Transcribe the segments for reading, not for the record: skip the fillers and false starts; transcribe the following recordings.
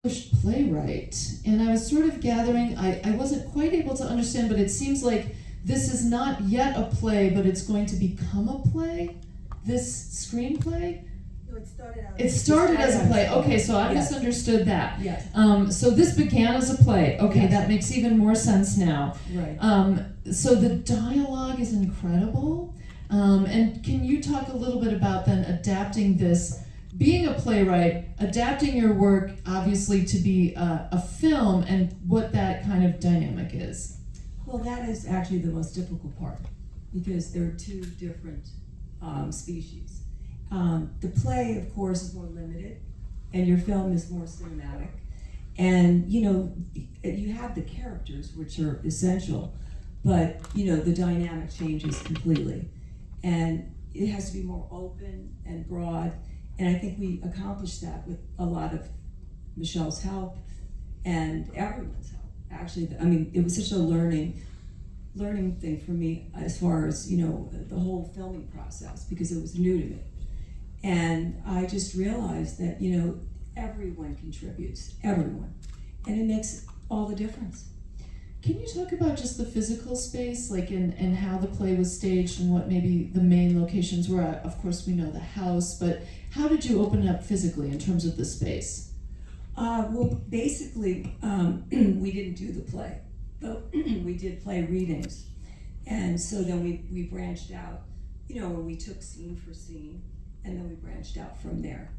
playwright, and I was sort of gathering, I wasn't quite able to understand, but it seems like this is not yet a play, but it's going to become a play, this screenplay? No, it started as a play. Okay, so I Yes. misunderstood that. Yes. So this began as a play. Okay, Yes. that makes even more sense now. Right. So the dialogue is incredible. And can you talk a little bit about then adapting this, being a playwright, adapting your work obviously to be a film, and what that kind of dynamic is? Well, that is actually the most difficult part, because there are two different species. The play, of course, is more limited, and your film is more cinematic. And, you know, you have the characters, which are essential, but, you know, the dynamic changes completely. And it has to be more open and broad, and I think we accomplished that with a lot of Michelle's help and everyone's help. Actually, I mean, it was such a learning thing for me as far as, you know, the whole filming process, because it was new to me. And I just realized that, you know, everyone contributes, everyone. And it makes all the difference. Can you talk about just the physical space, like and how the play was staged and what maybe the main locations were? Of course, we know the house, but how did you open it up physically in terms of the space? Well, basically, we didn't do the play, but we did play readings. And so then we branched out, you know, and we took scene for scene, and then we branched out from there.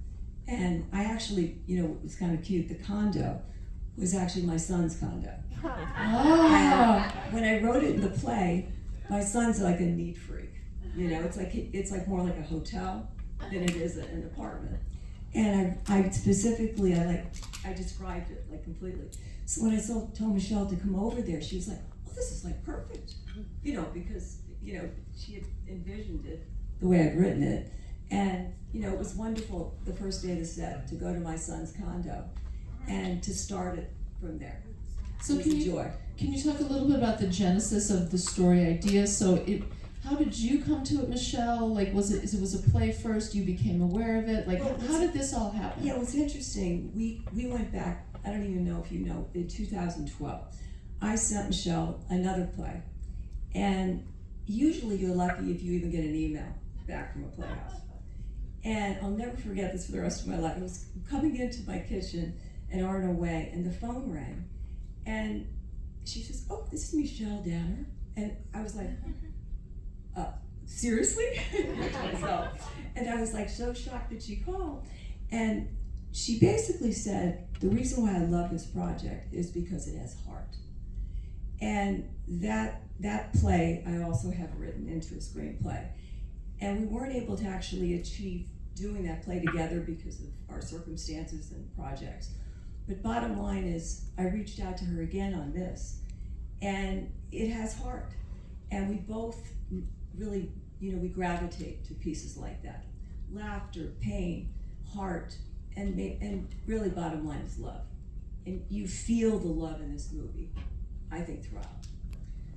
And I actually, you know, it was kind of cute, the condo was actually my son's condo. Ah. And when I wrote it in the play, my son's like a neat freak. You know, it's like more like a hotel than it is an apartment. And I specifically, I described it like completely. So when I told Michelle to come over there, she was like, "Oh, this is like perfect," you know, because, you know, she had envisioned it the way I'd written it. And, you know, it was wonderful the first day of the set to go to my son's condo and to start it from there. So it was a joy. Can you talk a little bit about the genesis of the story idea? So how did you come to it, Michelle? Like, was it a play first, you became aware of it? Like, how did this all happen? Yeah, it was interesting. We went back, I don't even know if you know, in 2012. I sent Michelle another play. And usually you're lucky if you even get an email back from a playhouse. And I'll never forget this for the rest of my life. I was coming into my kitchen and on our way, and the phone rang. And she says, "Oh, this is Michelle Danner." And I was like, seriously? And I was like so shocked that she called. And she basically said, the reason why I love this project is because it has heart. And that play I also have written into a screenplay. And we weren't able to actually achieve doing that play together because of our circumstances and projects. But bottom line is, I reached out to her again on this, and it has heart. And we both really, you know, we gravitate to pieces like that. Laughter, pain, heart, and really bottom line is love. And you feel the love in this movie, I think, throughout.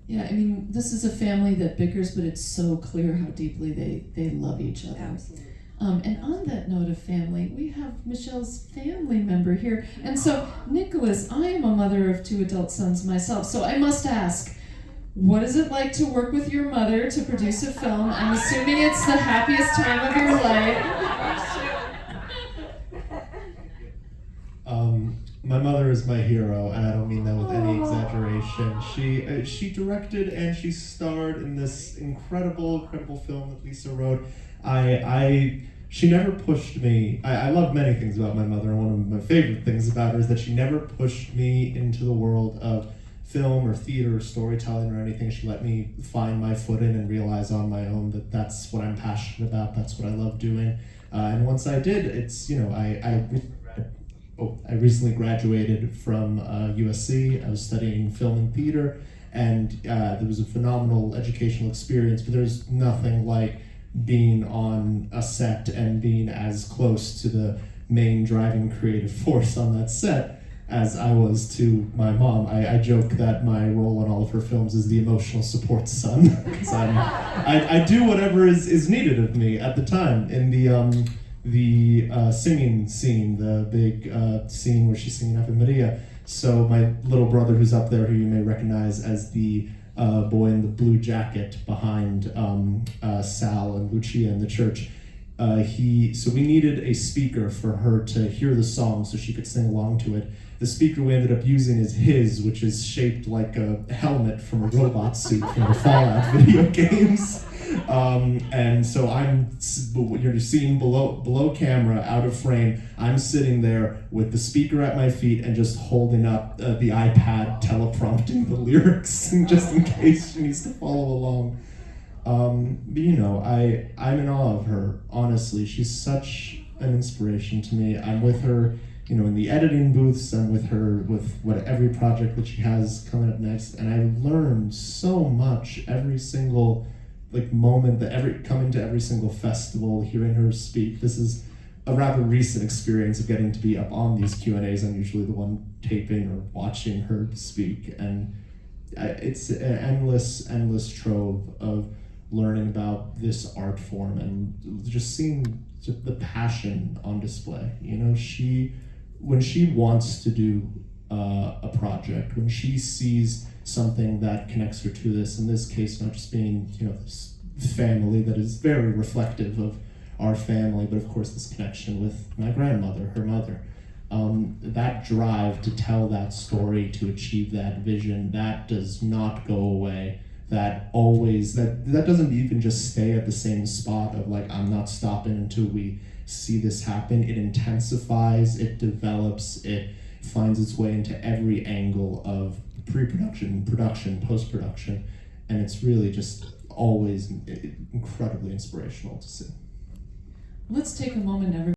Yeah, I mean, this is a family that bickers, but it's so clear how deeply they love each other. Absolutely. And on that note of family, we have Michelle's family member here. And so, Nicholas, I am a mother of 2 adult sons myself, so I must ask, what is it like to work with your mother to produce a film? I'm assuming it's the happiest time of your life. My mother is my hero, and I don't mean that with any exaggeration. She directed and she starred in this incredible film that Lisa wrote. She never pushed me. I love many things about my mother, and one of my favorite things about her is that she never pushed me into the world of film or theater or storytelling or anything. She let me find my footing and realize on my own that that's what I'm passionate about, that's what I love doing. And once I did, it's, you know, I recently graduated from USC. I was studying film and theater, and there was a phenomenal educational experience, but there's nothing like being on a set and being as close to the main driving creative force on that set as I was to my mom. I joke that my role in all of her films is the emotional support son, because I do whatever is needed of me at the time. In the singing scene, the big scene where she's singing Ave Maria. So my little brother, who's up there, who you may recognize as the boy in the blue jacket behind Sal and Lucia in the church, so we needed a speaker for her to hear the song so she could sing along to it. The speaker we ended up using is his, which is shaped like a helmet from a robot suit from the Fallout video games. And so you're seeing below camera, out of frame, I'm sitting there with the speaker at my feet and just holding up the iPad teleprompting the lyrics just in case she needs to follow along. But you know, I'm in awe of her, honestly. She's such an inspiration to me. I'm with her, you know, in the editing booths. I'm with her with every project that she has coming up next, and I've learned so much every single moment coming to every single festival, hearing her speak. This is a rather recent experience of getting to be up on these Q&As. I'm usually the one taping or watching her speak, and it's an endless trove of learning about this art form and just seeing the passion on display. You know, when she wants to do a project, when she sees something that connects her to this, in this case, not just being, you know, this family that is very reflective of our family, but of course this connection with my grandmother, her mother. That drive to tell that story, to achieve that vision, that does not go away. That doesn't even just stay at the same spot of I'm not stopping until we see this happen. It intensifies, it develops, it finds its way into every angle of pre-production, production, post-production, and it's really just always incredibly inspirational to see. Let's take a moment, everybody.